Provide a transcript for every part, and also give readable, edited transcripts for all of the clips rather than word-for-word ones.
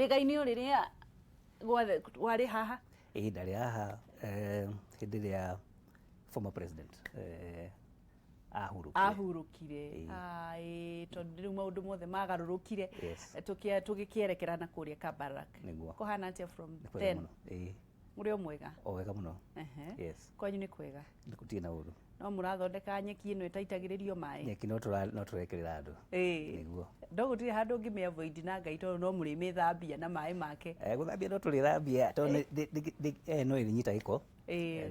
wega-inĩ ũrĩrĩa warĩ haha? Ndarĩ haha hĩndĩ ĩrĩa former president ahurũkire. Tondũ rĩu maũndũ mothe magarũrũkire tũgĩkĩerekera na kũrĩa Kabarak. Kũhana atĩa from then? Mũrĩ o mwega? Wega mũno. Kwanyu nĩ kwega? Gũtirĩ na ũru. No mũrathondeka nyeki ĩno ĩtaitagĩrĩrio maĩ? Nyeki no tũrekĩrĩra andũ. Nĩguo. No gũtirĩ handũ ũngĩmĩ-avoid na Ngai tondũ no mũrĩmĩthambia na maĩ make? Gũthambia no tũrĩthambia tondũ no ĩnyita gĩko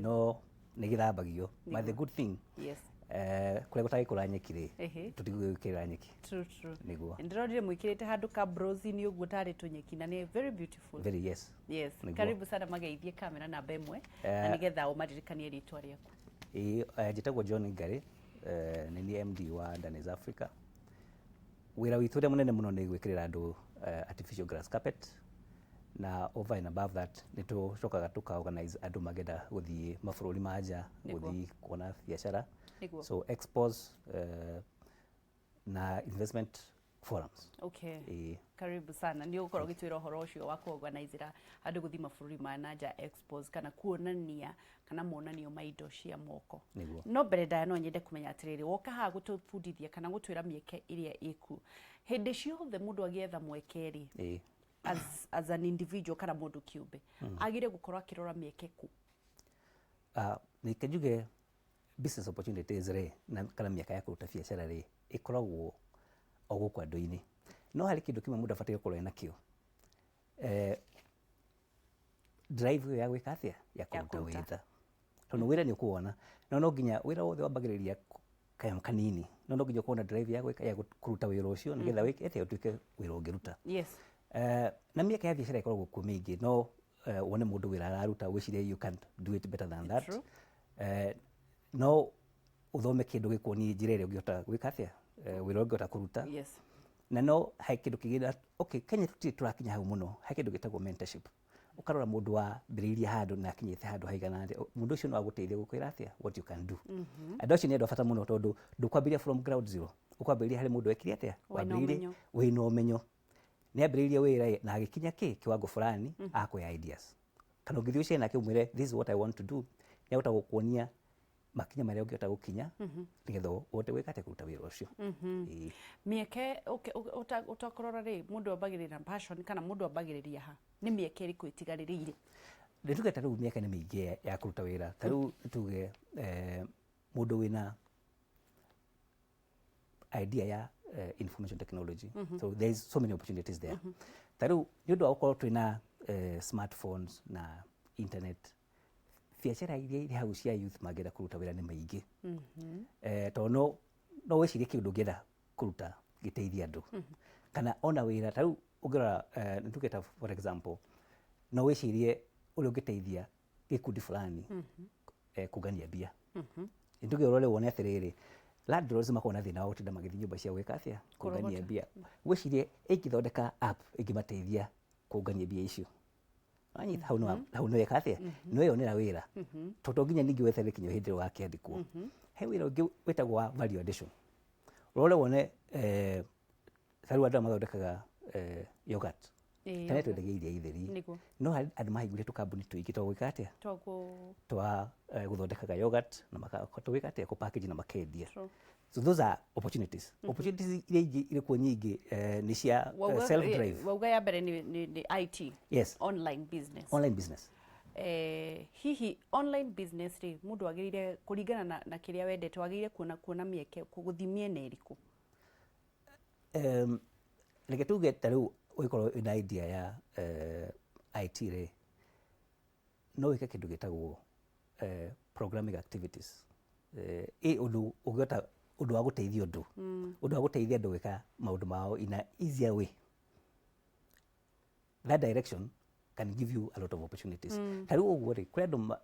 no nĩ gĩthambagio. But the good thing, kũrĩa gũtagĩkũra nyeki rĩ, tũtigũgĩkĩrĩra nyeki. True. Nĩguo. Ndĩronire mũikĩrĩte handũ kabrozi-inĩ ũguo tarĩ tũnyeki na nĩ very beautiful. Very, yes. Karibu sana mageithie kamera namba ĩmwe na nĩgetha ũmaririkanie rĩtwa rĩaku. Njĩtagwo John Ngari, nĩ niĩ MD wa Danes Africa. Wĩra witũ ũrĩa mũnene mũno nĩ gwĩkĩrĩra andũ artificial grass carpet, na over and above that nĩ tũcokaga tũka-organize andũ magenda gũthiĩ mabũrũri ma nja gũthiĩ kuona biacara, so expos na investment forums. Karibu sana. Nĩ ũgũkorwo ũgĩtwĩra ũhoro ũcio wa kũ-organize andũ gũthiĩ mabũrũri ma nanja expos kana kuonania kana monanio ma indo cia moko. No mbere ndaya no nyende kũmenya atĩrĩrĩ, woka haha gũtũbundithia kana gũtwĩra mĩeke ĩrĩa ĩku, hĩndĩ ciothe mũndũ agĩetha mweke-rĩ, as an individual kana mũndũ kĩũmbe agire gũkorwo akĩrora mĩeke ku? Nĩke njuge business opportunities rĩ na kana mĩaka ya kũruta biacara rĩ ĩkoragwo o gũkũ andũ-inĩ, no harĩ kĩndũ kĩmwe mũndũ abataire gũkorwo nakĩo, drive ĩyo ya gwĩka atĩa ya kũruta wĩra, tondũ wĩra nĩ ũkũwona no nginya wĩra wothe wambagĩrĩria kanyamũ kanini, no nginya ũkorwo na drive ya kũruta wĩra ũcio nĩgetha wĩke atĩa ũtuĩke wĩra ũngĩruta. Na mĩeke ya biacara ĩkoragwo kuo mĩingĩ, no wone mũndũ wĩra araruta wĩcirie you can't do it better than that. No ũthome kĩndũ gĩkuonie njĩra ĩrĩa ũngĩhota gwĩka atĩa wĩra ũngĩhota kũruta. Na no he kĩndũ kĩngĩ Kenya tũtirĩ tũrakinya hau mũno, he kĩndũ gĩtagwo mentorship. Ũkarora mũndũ wambĩrĩirie handũ na akinyĩte handũ haigana atĩa, mũndũ ũcio no agũteithie gũkwĩra atĩa what you can do. Andũ acio nĩ andũ a bata mũno tondũ ndũkwambĩrĩria from ground zero, ũkwambĩrĩria harĩ mũndũ ekire atĩa, wambĩrĩirie wĩna ũmenyo. Nĩ ambĩrĩirie wĩra na agĩkinya kiwango fulani akwĩ ideas, kana ũngĩthiĩ ũciare nake ũmwĩre this is what I want to do, nĩ ahota gũkuonia makinya marĩa ũngĩhota gũkinya nĩgetha ũhote gwĩka atĩa kũruta wĩra ũcio. Mĩeke ũtakũrora rĩ, mũndũ ambagĩrĩria passion kana mũndũ ambagĩrĩria ha, nĩ mĩeke ĩrĩkũ ĩtigarĩrĩire? Nĩ tuge ta rĩu mĩeke nĩ mĩingĩ ya kũruta wĩra, ta rĩu tuge mũndũ wĩna idea ya information technology, so there is so many opportunities there. Ta rĩu nĩ ũndũ wa gũkorwo twĩna smartphones na internet, biacara iria irĩ hau cia youth mangĩenda kũruta wĩra nĩ maingĩ, tondũ no wĩcirie kĩndũ ũngĩenda kũruta gĩteithie andũ, kana ona wĩra ta rĩu ũngĩrora nĩ tuge ta for example no wĩcirie ũrĩa ũngĩteithia gĩkundi fulani kũngania mbia. Nĩ tuge ũrore wone atĩrĩrĩ, landlords makoragwo na thĩna wa gũtinda magĩthiĩ nyũmba cia gwĩka atĩa kũngania mbia, wĩcirie ĩngĩthondeka app ĩngĩmateithia kũngania mbia icio, anyita hau nĩ weka atĩa, nĩ weyonera wĩra, tondũ nginya ningĩ weterere kinya hĩndĩ ĩrĩa wakĩandĩkwo. He wĩra ũngĩ wĩtagwo wa value addition, ũrore wone ta rĩu andũ mathondekaga yogurt, tene twendagia iria itheri, no andũ mahingũrire tũkambuni tũingĩ twa gwĩka atĩa, twa gũthondekaga yogurt na gwĩka atĩa kũ-package na makendia. So those are opportunities. Opportunities iria ingĩ irĩ kuo nyingĩ nĩ cia self drive. Wauga ya mbere nĩ IT. Yes. Online business. Online business. Hihi online business rĩ, mũndũ agĩrĩire kũringana na kĩrĩa wendete, wagĩrĩire kuona mĩeke gũthiĩ mĩena ĩrĩkũ? Reke tuge ta rĩu ũgĩkorwo wĩna idea ya IT rĩ, no wĩke kĩndũ gĩtagwo programming activities. Ũndũ ũngĩhota ũndũ wa gũteithia ũndũ, ũndũ wa gũteithia andũ gwĩka maũndũ mao in a easier way. That direction can give you a lot of opportunities. Ta rĩu ũguo rĩ, kũrĩ andũ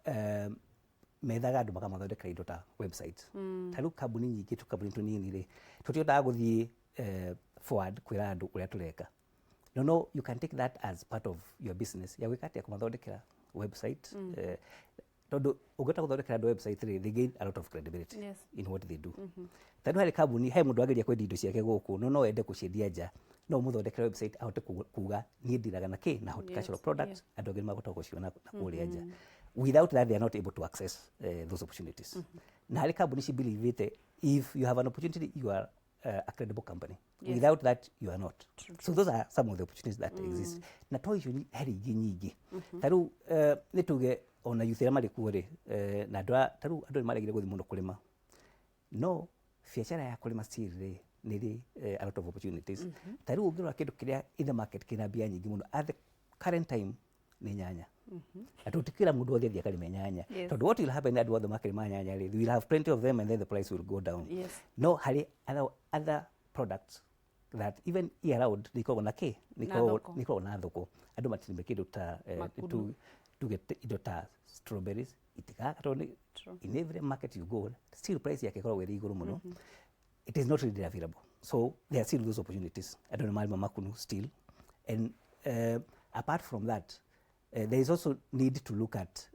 methaga andũ makamathondekera indo ta website. Ta rĩu kambuni nyingĩ tũkambuni tũnini rĩ, tũtihotaga gũthiĩ forward kwĩra andũ ũrĩa tũreka. No, you can take that as part of your business ya gwĩka atĩa kũmathondekera website. Tondũ ũngĩhota gũthondekera andũ website rĩ, they gain a lot of credibility in what they do. Ta rĩu harĩ kambuni, he mũndũ agĩria kwendia indo ciake gũkũ, no ende gũciendia nja, no muthondekere website ahote kuga niĩ ndiraga na kĩ na horticultural products andũ angĩ magota gũciona na kũrĩa nja. Without that they are not able to access those opportunities. Na harĩ kambuni ci believe if you have an opportunity you are a credible company. Without that you are not. So those are some of the opportunities that exist. Na to icio harĩ ingĩ nyingĩ. Tarĩu nĩ tuge ona youth arĩa marĩ kuo rĩ na tarĩu andũ nĩ maregire gũthiĩ mũno kũrĩma. No biacara ya kũrĩma still rĩ nĩ ĩrĩ a lot of opportunities. Tarĩu ũngĩrora kĩndũ kĩrĩa in the market kĩna mbia nyingĩ mũno at the current time nĩ nyanya. Na tũtikĩra mũndũ wothe athiĩ akarĩme nyanya. Tondũ what will happen andũ othe makĩrĩma nyanya rĩ, we will have plenty of them and then the price will go down. No harĩ other products that even year round nĩikoragwo na kĩ nĩikoragwo na thoko. Andũ matirĩme kĩndũ ta tuge indo ta strawberries itigaga tondũ in every market you go still price yake ĩkoragwo ĩrĩ igũrũ mũno. It is not really available. So there are still those opportunities. Andũ nĩ marĩma makunu still. And apart from that, there is also need to look at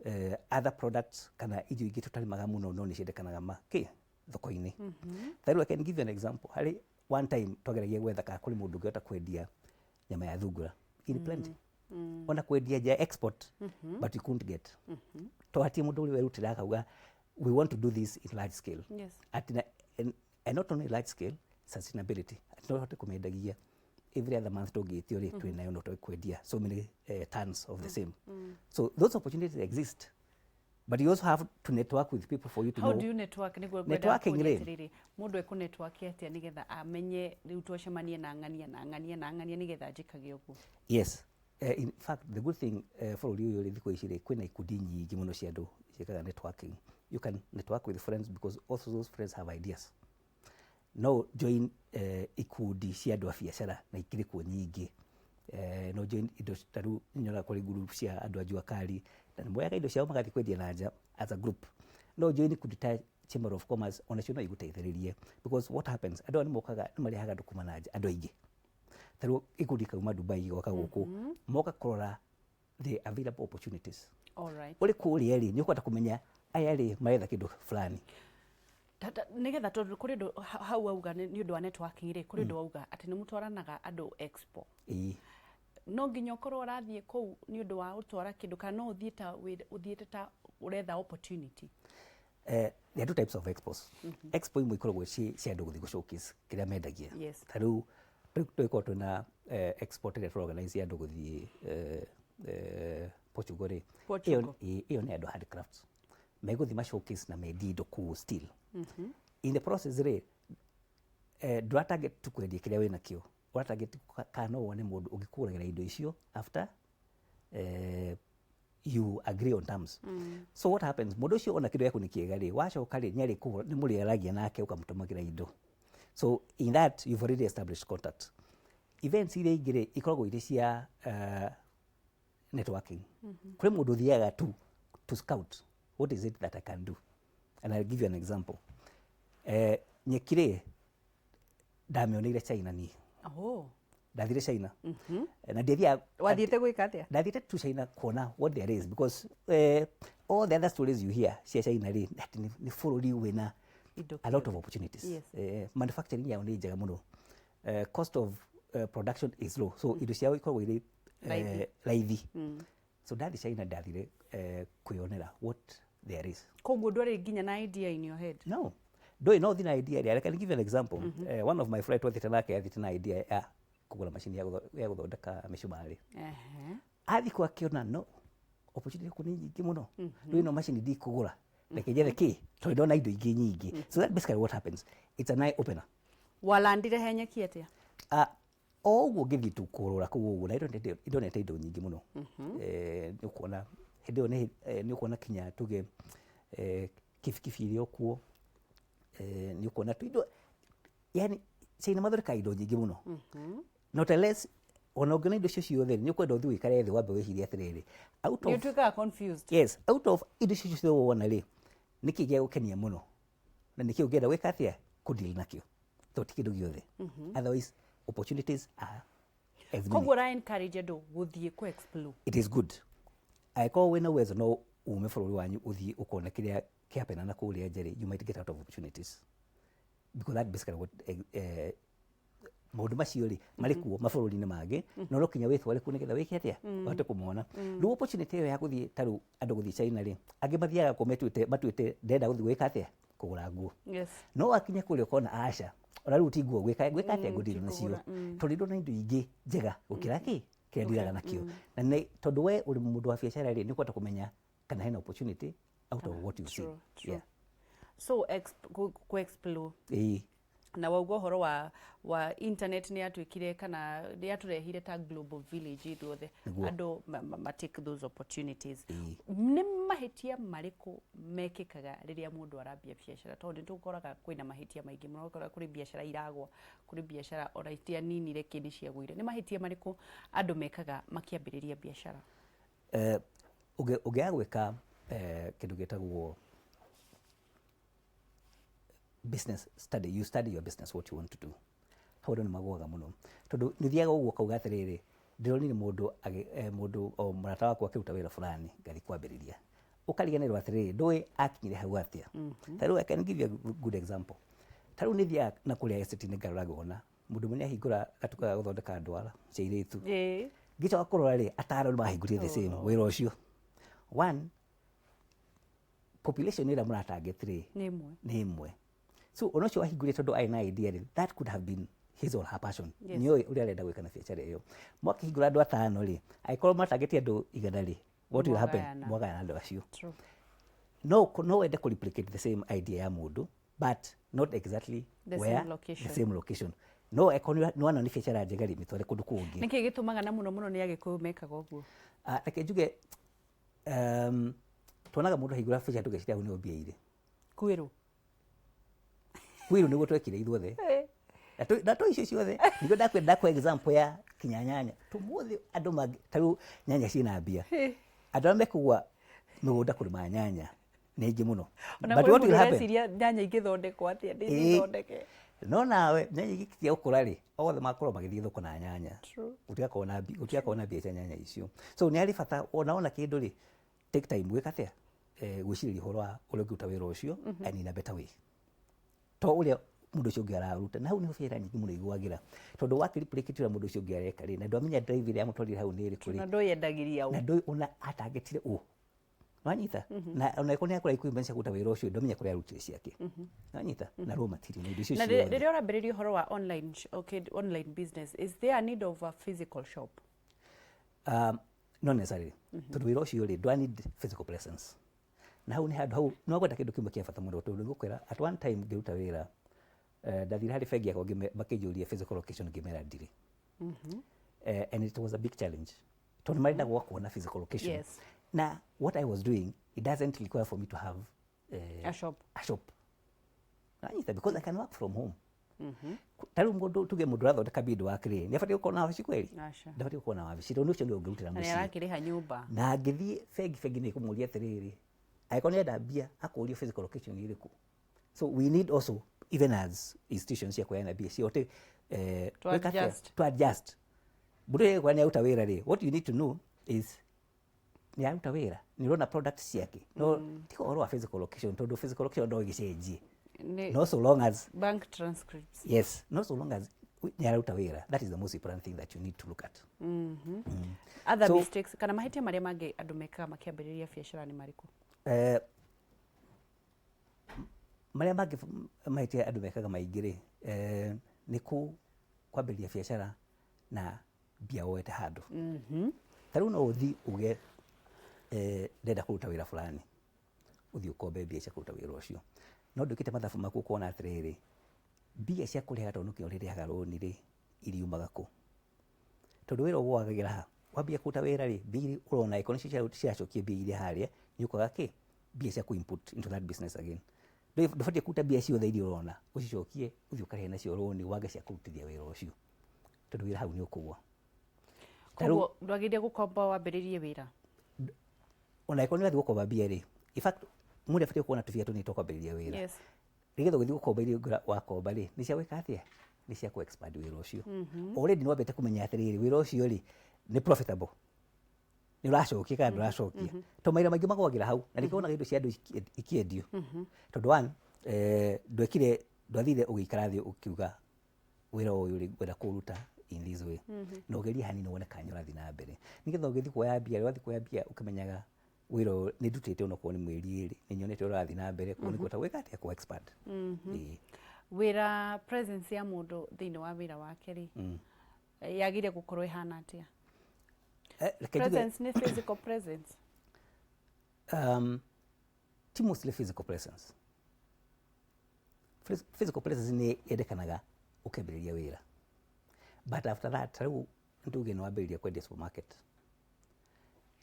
other products kana irio ingĩ tũtarĩmaga mũno no nĩciendekanaga makĩ thoko-inĩ. Tarĩu I can give you an example. Harĩ one time twageragia gwetha kana kũrĩ mũndũ ũngĩhota kwendia nyama ya thungura in plenty. Ona kwendia nja export but you couldn't get. Twatie mũndũ ũrĩa werutĩra akauga we want to do this in large scale. And not only large scale, sustainability. Tũhote kũmendagia every other month tũngĩtio rĩ twĩnayo no twĩkwendia so many tons of the same. So those opportunities exist. But you also have to network with people for you to know. How do you network? Networking rĩ mũndũ ekũnetwork atĩa nĩgetha amenye rĩu twacemanie na ng'ania nĩgetha njĩkage ũguo? Yes. In fact, the good thing bũrũri ũyũ rĩ thikũ ici rĩ kwĩna ikundi nyingĩ mũno cia andũ ciĩkaga networking. You can network with friends because also those friends have ideas. No join ikundi cia andũ a biacara na ikĩrĩ kuo nyingĩ. No join indo tarĩu nyonaga kũrĩ group cia andũ a njua kari na nĩ moyaga indo ciao magathiĩ kwendia na nja as a group. No join ikundi ta Chamber of Commerce onacio no igũteithĩrĩrie because what happens andũ nĩ mokaga nĩ marehaga andũ kuma na nja andũ aingĩ. Tarĩu ikundi kauma Dubai igoka gũkũ moka kũrora the available opportunities. Ũrĩ kũrĩa rĩ nĩ ũkũhota kũmenya aya rĩ maretha kĩndũ fulani. Nĩgetha tondũ kũrĩ ũndũ hau auga nĩ ũndũ wa networking rĩ kũrĩ ũndũ auga atĩ nĩ mũtwaranaga andũ expo. No nginya ũkorwo ũrathiĩ kũu nĩ ũndũ wa ũtwara kĩndũ kana no ũthiĩte ta ũretha opportunity. There are two types of expos. Expo imwe ikoragwo cia andũ gũthiĩ showcase kĩrĩa mendagia. Tarĩu tũkoragwo twĩna expo ĩrĩa tũorganize andũ gũthiĩ Portugal rĩ. Ĩyo nĩ andũ handicrafts. Megũthiĩ showcase na mendie indo kũu still. In the process rĩ ndũratarget tu kwendia kĩrĩa wĩna kĩo. Ũratarget kana no wone mũndũ ũngĩkũgũragĩra indo icio after you agree on terms. So what happens? Mũndũ ũcio ona kĩndũ gĩaku nĩ kĩega rĩ wacoka rĩ nĩ mũrĩaragia nake ũkamũtũmagĩra indo. So in that you've already established contact. Events iria ingĩ rĩ ikoragwo irĩ cia networking. Kũrĩ mũndũ ũthiaga to scout what is it that I can do. And I'll give you an example. Mieke rĩ ndamĩoneire China niĩ. Ndathire China. Na ndĩthiaga wathiĩte gwĩka atĩa? Ndathire to China kuona what there is because all the other stories you hear cia China rĩ nĩ bũrũri wĩna a lot of opportunities. Manufacturing yao nĩ njega mũno. Cost of production is low. So indo ciao ikoragwo irĩ raithi. So ndathi China ndathire kwĩonera what there is. Koguo ndwarĩ nginya na idea in your head? No. Ndũĩ no thina idea rĩ. I can give you an example. One of my friends wathiĩte nake athiĩte na idea ya kũgũra macini ya gũthondeka mĩcumarĩ. Athiĩ kwa akĩona no opportunity kũ nĩ nyingĩ mũno. Ndũĩ no macini ndikũgũra. Reke njethe kĩ tondũ ndona indo ingĩ nyingĩ. So that basically what happens. It's an eye opener. Walandire he nyeki atĩa? O ũguo ngĩthiĩ tu kũrora kũu ũguo na indonete indo nyingĩ mũno. Nĩ ũkuona hĩndĩ ĩyo nĩ ũkuona kinya tuge kibikibi iria kuo. Nĩ ũkuona tu indo yani China mathondeka indo nyingĩ mũno. Not unless ona ũngĩona indo icio ciothe nĩ ũkwenda ũthiĩ wĩikare thĩ wambe wĩcirie atĩrĩrĩ. Nĩ ũtuĩkaga confused. Yes, out of indo icio ciothe wona rĩ nĩkĩ gĩa gũkenia mũno na nĩkĩ ũngĩenda gwĩka atĩa kũdeal nakĩo. Tondũ ti kĩndũ gĩothe. Otherwise opportunities are as many. Koguo ra encourage andũ gũthiĩ ku explore. It is good. Angĩkorwo wĩna uwezo no ume bũrũri wanyu ũthiĩ ũkona kĩrĩa kĩapena na kũrĩa nja rĩ you might get out of opportunities. Because that basically what maundu macio ri mari kuo mabũrũri-inĩ mangĩ no no kinya wĩtware kuo nĩgetha wĩke atĩa ũhote kũmona rĩu opportunity ĩyo ya gũthiĩ tarũ andũ gũthiĩ China ri angĩ mathiaga kuo matuĩte ndenda gũthiĩ gwĩka atĩa kũgũra nguo no wakinya kũrĩa ũkona aca ona rĩu ti nguo gwĩka atĩa ngũndire nacio tondũ ndona indo ingĩ njega gũkĩra kĩrĩa ndiraga nakĩo na nĩ tondũ we ũrĩ mũndũ wa biacara ri nĩ ũkũhota kũmenya kana hena opportunity out of what you see. So explore na wauga ũhoro wa internet nĩ yatuĩkire kana nĩ yatũrehire ta global village ithuothe andũ take those opportunities. Nĩ mahĩtia marĩkũ mekĩkaga rĩrĩa mũndũ arambia biacara tondũ nĩtũkoraga kwĩna mahĩtia maingĩ mũno kũrĩ biacara iragwa kũrĩ biacara ona itia nini reke nĩ ciagũire nĩ mahĩtia marĩkũ andũ mekaga makĩambĩrĩria biacara? Ũngĩaga gwĩka kĩndũ gĩtagwo business study, you study your business, what you want to do. Hau nĩ magũaga mũno tondũ nĩ thiaga ũguo kauga atĩrĩrĩ ndĩronire mũndũ o mũrata wakwa akĩruta wĩra fulani ngathi kwambĩrĩria ũkariganĩrwo atĩrĩrĩ ndũĩ akinyire hau atĩa. Tarĩu I can give you a good example. Tarĩu nĩ thiaga na kũrĩa estate-inĩ ngarora ngona mũndũ mũnene ahingũra gatuka ga gũthondeka ndwara cia airĩtu ngĩcoka kũrora rĩ ataro nĩ mahingũrire the same wĩra ũcio. One, population ĩrĩa mũratarget rĩ nĩ ĩmwe. So ono cio ahingũrire tondũ arĩ na idea rĩ that could have been his or her passion. Nĩoĩ ũrĩa arenda gwĩka na biacara ĩyo. Mwakĩhingũra andũ atano rĩ angĩkorwo mũratargetia andũ 100 rĩ what will happen? Mwagayana andũ acio. No wende kũ replicate the same idea ya mũndũ but not exactly the same location. No economy no ana nĩ biacara njega rĩ mĩtware kũndũ kũngĩ. Nĩkĩ gĩtũmaga na mũno nĩ Agĩkũyũ mekaga ũguo? Reke njuge tuonaga mũndũ ahingũra biacara tũgeciria hau nĩo mbia irĩ. Kwĩrũ nĩguo twekire ithuothe na to icio ciothe nĩguo ndakwenda example ya kinyanyanya tũmũthĩ andũ mangĩ tarĩu nyanya ciĩna mbia andũ arĩa mekũgũa mĩgũnda kũrĩma nyanya nĩ aingĩ mũno but what will happen nyanya igĩthondekwo atĩa ndĩthondeke no nawe nyanya igĩkinya gũkũra rĩ othe makorwo magĩthiĩ thoko na nyanya gũtigakorwo na mbia cia nyanya icio so nĩ harĩ bata ona kĩndũ rĩ take time gwĩka atĩa gwĩcirĩria ũhoro wa ũrĩa ũngĩruta wĩra ũcio and in a better way to ũrĩa mũndũ ũcio ũngĩ araruta na hau nĩho biacara nyingĩ mũno igũagĩra tondũ wakĩreplicate mũndũ ũcio ũngĩ areka rĩ na ndwamenya drive ĩrĩa yamũtwarire hau nĩ ĩrĩkũ rĩ na ndũyendagĩria na ndũĩ ona atargetire wanyita na ona ĩkorwo nĩ akũra equipment cia kũruta wĩra ũcio ndũmenya kũrĩa arutire ciake wanyita na raw material na indo icio na rĩrĩa ũrambĩrĩria ũhoro wa online business is there a need of a physical shop? Not necessarily tondũ wĩra ũcio rĩ ndwa need physical presence na hau nĩ handũ hau no gwenda kĩndũ kĩmwe kĩa bata mũno tondũ ngũkwĩra at one time ngĩruta wĩra ndathire harĩ bengi yakwa makĩnjũria physical location ngĩmera ndirĩ and it was a big challenge tondũ marenda gwakwo na physical location na what I was doing it doesn't require for me to have a shop because I can work from home. Tarĩu mũndũ tuge mũndũ arathondeka beadwork rĩ nĩ abatiĩ gũkorwo na wabici kweri ndabatiĩ gũkorwo na wabici tondũ ũcio nĩ ũngĩrutĩra mũciĩ na arakĩrĩha nyũmba na ngĩthiĩ bengi nĩ ĩkũmũria atĩrĩrĩ angĩkorwo nĩ enda mbia akũrio physical location ĩrĩkũ. So we need also even as institutions cia kũheana mbia cihote to adjust mũndũ ũyũ nĩ aruta wĩra rĩ what you need to know is nĩ aruta wĩra nĩ ũrona product ciake no ti ũhoro wa physical location tondũ physical location no ĩgĩcenjie no so long as bank transcripts no so long as nĩ aruta wĩra that is the most important thing that you need to look at. Other mistakes kana mahĩtia marĩa mangĩ andũ mekaga makĩambĩrĩria biacara nĩ marĩkũ? Marĩa mangĩ mahĩtia andũ mekaga maingĩ rĩ nĩ kwambĩrĩria biacara na mbia woete handũ. Tarĩu no ũthiĩ uge ndenda kũruta wĩra fulani ũthiĩ ũkombe mbia cia kũruta wĩra ũcio no ndũkĩte mathabu maku kuona atĩrĩrĩ mbia cia kũrĩha tondũ nĩkĩo ũrĩrĩhaga rũni rĩ iriumaga kũ tondũ wĩra ũgwagagĩra ha wambia kũruta wĩra rĩ mbia ũrona ĩkorwo nĩ ciracokia mbia iria harĩa nĩ ũkaga kĩ mbia cia input into that business again ndũbatiĩ kũruta mbia ciothe iria ũrona ũcicokie ũthiĩ ũkarĩha nacio rũni wage cia kũrutithia wĩra ũcio tondũ wĩra hau nĩ ũkũgwa. Koguo ndwagĩrĩire gũkomba wambĩrĩrie wĩra ona ĩkorwo nĩ wathiĩ gũkomba mbia rĩ in fact mũndũ abatiĩ gũkorwo na tũbia tũnini twa kwambĩrĩria wĩra nĩgetha ũgĩthiĩ gũkomba iria wakomba rĩ nĩ cia gwĩka atĩa nĩ cia expand wĩra ũcio already nĩ wambĩte kũmenya atĩrĩrĩ wĩra ũcio rĩ nĩ profitable nĩ ũracokia kana ndũracokia to maira maingĩ magwagĩra hau na nĩkĩo wonaga indo cia andũ ikĩendio tondũ one ndwathire ũgĩikara thĩ ũkiuga wira uyu wira kuruta in this way no geria hanini wona kanyora thi na mbere nigetha ugithi kuoya mbia wathi kuoya mbia ukimenyaga wira ni ndutite ono ko ni mweri iri ni nyonete urathi na mbere ko ni kwata weka atia ku expert wira presence ya mundu thiini wa wira wake ri yagire gukorwo ihana atia presence ni physical presence ti mostly physical presence physical presence ni yendekanaga ukambiriria wira but after that rĩu nduge no wambĩrĩria kwendia supermarket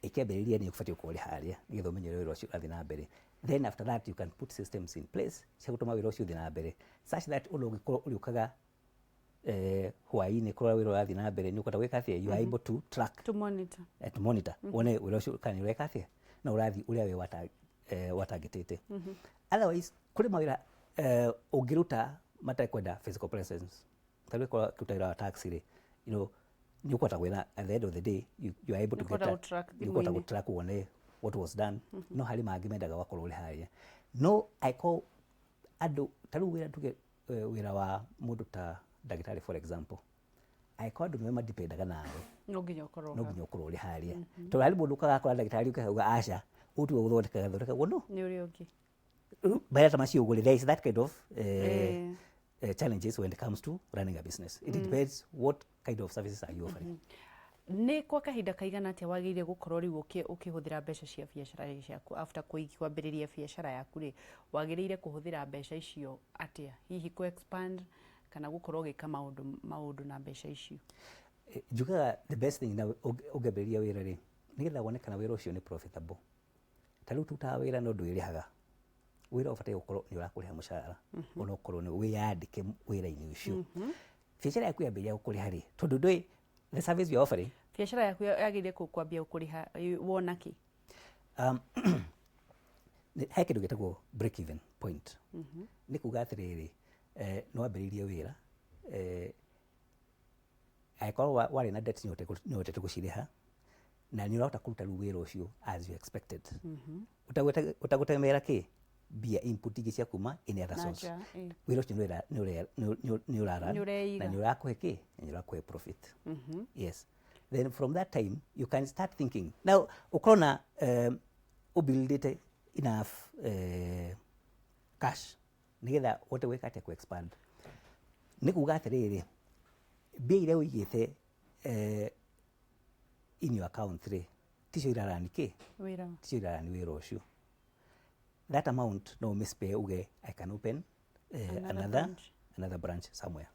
ikĩambĩrĩria ni ũbatie gũkorwo haria nĩgetha ũmenye wĩra ũcio ũrathiĩ na mbere then after that you can put systems in place cia gũtũma wĩra ũcio ũthiĩ na mbere such that ũndũ ũngĩkorwo ũrĩũkaga hwaĩ-inĩ kũrora wĩra ũrathiĩ na mbere nĩ ũkũhota gwĩka atĩa you are able to track to monitor wone wĩra ũcio kana nĩ ũreka atĩa na ũrathiĩ ũrĩa we watangĩtĩte otherwise kũrĩ mawĩra ũngĩruta matekwenda physical presence tarĩ kũruta wĩra wa taxi rĩ you know ni ukota gwetha at the end of the day you are able to get to track one what was done no hali mangi mendaga wakorwo ri haria no I call adu taru wira tuge wira wa mundu ta ndagitari for example I call ndu mema dipendaga nawe no nginya ukorwo ri haria to hali mundu kaga akora ndagitari ukauga aca utu uthondeka wono ni uri ungi by that much you there is that kind of challenges when it comes to running a business. It depends what kind of services are you offering. Ni kwa kahinda kaigana atia wagĩrĩire gũkorwo rĩu ũkĩhũthĩra mbeca cia biacara ciaku after kwambĩrĩria biacara yaku rĩ wagĩrĩire kũhũthĩra mbeca icio atia hihi ku expand kana gũkorwo gĩka maũndũ na mbeca icio njugaga the best thing na ũngĩambĩrĩria wĩra rĩ nĩgetha wone kana wĩra ũcio nĩ profitable ta rĩu tutaga wĩra no ndwĩrĩhaga wira ubatie gukorwo ni urakuriha mushahara ono korwo ni wiyandike wira-ini ucio biacara yaku yambiria gukuriha ri tondu ndui the service you are offering biacara yaku yagire kwambia gukuriha wona ki he kindu gitagwo break even point ni kuga atiriri no ambiririe wira aikorwo wari na debt ni hotete guciriha na ni urahota kuruta riu wira ucio as you expected utagutemera ki bia input ingi cia kuma in other source wira ucio ni urara na ni urakuhe ki ni urakuhe profit yes then from that time you can start thinking now ukrona ubuildite enough cash nigetha wote weka atia ku expand ni kuga atiriri bia iria uigite in your account ri ticio irarani ki ticio irarani wira ucio that amount no mispay uge I can open another branch somewhere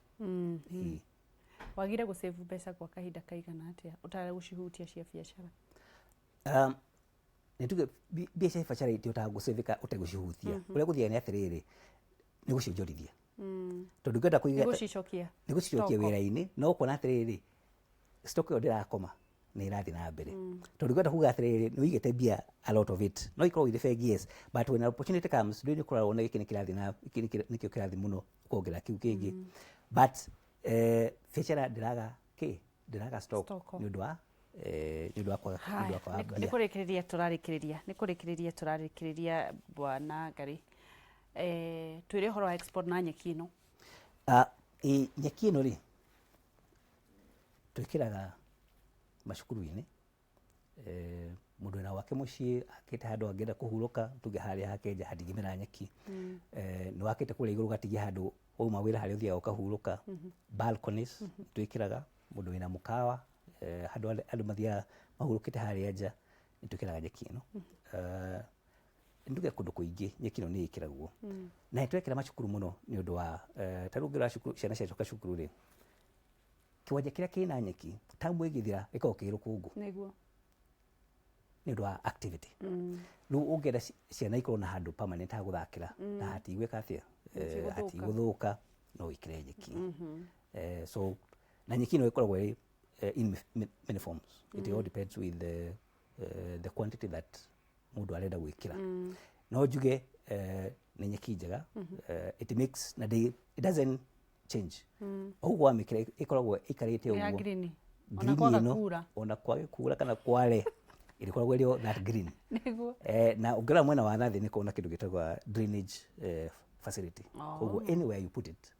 wagire gusave mbeca kwa kahinda kaigana atia utare gucihutia cia biacara nituge bia cia biacara iti utaga gusaveka utegucihutia uria guthia ni atiriri ni gucionjorithia tondu ngenda kuiga ni gucicokia wira-ini no kuona atiriri stock yo ndirakoma ni irathi na mbere tondu ngenda kuga atiriri ni wigite bia a lot of it no ikorwo with fake years but when an opportunity comes do you kurora ona giki ni kirathi na nikio kirathi muno kuongera kiu kingi but biacara ndiraga stock ni undu wa ni kurikiriria turarikiriria bwana Ngari twire horo wa export na nyeki ino nyeki ino ri twikiraga macukuru-ini mundu na wake mucii akite handu angenda kuhuruka tuge haria hake nja hatigimera nyeki ni wakite kuria iguru gatigia handu uma wira haria uthiaga ukahuruka balconies twikiraga mundu wina mukawa handu mathia mahurukite haria nja twikiraga nyeki ino nduge kundu kuingi nyeki ino ni ikiragwo na twekira macukuru muno ni undu wa tarungira ciana cia cukuru ri kiwanja kiria kina nyeki tamu igithira ikao kiru kungu niguo ni undu wa activity riu ungenda ciana ikorwo na handu permanent ha guthakira na hatigwika atia hatiguthuka no ikire nyeki so na nyeki no ikoragwo in many forms it all depends with the quantity that mundu arenda gwikira no njuge ni nyeki njega it makes na it doesn't change ogwa mikira ikoragwo ikarite ogwo green ona kwage kura kana kware ilikoragwo rio that green niguo na ungira mwena wa nathi ni kuona kindu gitagwa drainage facility. Koguo anywhere you put it,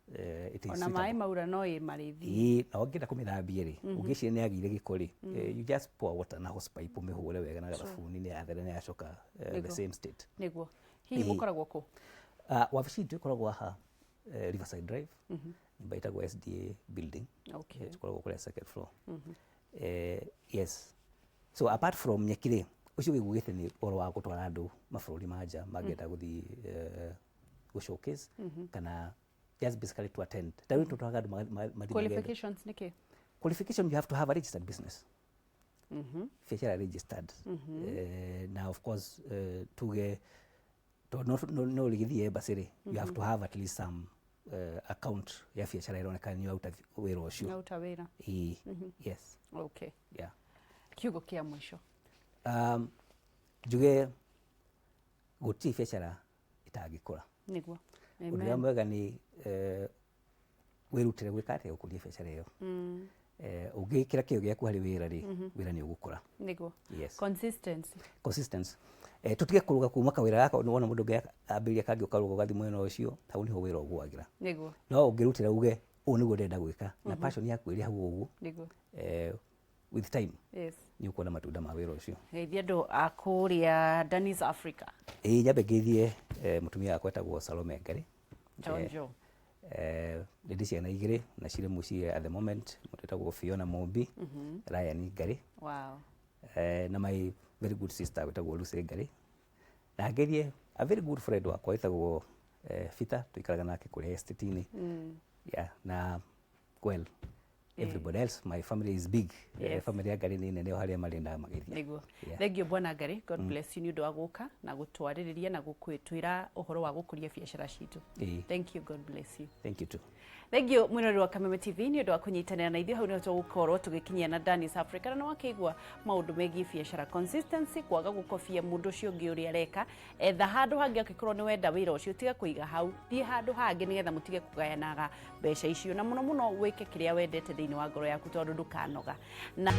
it is ona mai maura no marithi na ongenda kumithambia ri ungicire ni agire gikori you just pour water na hose pipe umihure wega na garabuni ni athere ni acoka the same state niguo hihi mukoragwo ku wabici tukoragwo ha Riverside Drive nyumba itagwo SDA building tukoragwo kule second floor yes so apart from Mieke ucio wigugite ni oro wa gutwara andu mabururi manja magenda guthi go showcase kana just basically to attend tawi tutwaga andu qualifications niki qualification you have to have a registered business biashara registered now of course tuge to no ligithie basiri you have to have at least some account ya biashara ironekana ni auta wira ucio auta wira yes okay yeah kiugo kia mwisho juge guti biashara itagikura niguo uria mwega ni wirutire gwikate ukuria biashara iyo ugikira kio giaku hari wira ri wira ni ugukura niguo yes consistency tutige kuruga kuma kawira gaka wona mundu ngia ambiria kangi ukaruga gathi mwena ucio tau niho wira ugwagira niguo no ungirutira uge u niguo ndenda gwika na passion yaku iri hau ugu niguo with time yes ni ukuona matunda ma wira ucio geithia andu akuria Danis Africa nyabe geithie mutumia akwa etagwo Salome Ngari Jonjo ndindi ciana igiri na cire muciĩ at the moment mutetagwo Fiona Mombi Ryan Ngari wow na my very good sister wetagwo Lucy Ngari na ngerie a very good friend wakwa wetagwo Fita tuikaraga nake kuri estate-ini yeah na well everybody else my family is big family ya Ngari ni nene haria mari na magithia niguo thank you bwana Ngari god bless you ni undu wa guka na gutwaririria na gukwitwira uhoro wa gukuria biashara citu thank you god bless you thank you too thank you mwirori wa Kameme TV ni undu wa kunyitanira na ithuĩ hau nĩ tũgũkorwo tũgĩkinyia na Danis Africa na wakĩigua maũndũ megiĩ biashara consistency kwaga gũkobia mũndũ ũcio ũngĩ ũrĩa areka etha handũ hangĩ angĩkorwo nĩ wenda wĩra ũcio tiga kũiga hau thiĩ handũ hangĩ nĩgetha mũtige kũgayanaga mbeca icio na mũno mũno wĩke kĩrĩa wendete thĩinĩ wa ngoro yaku tondũ ndũkanoga na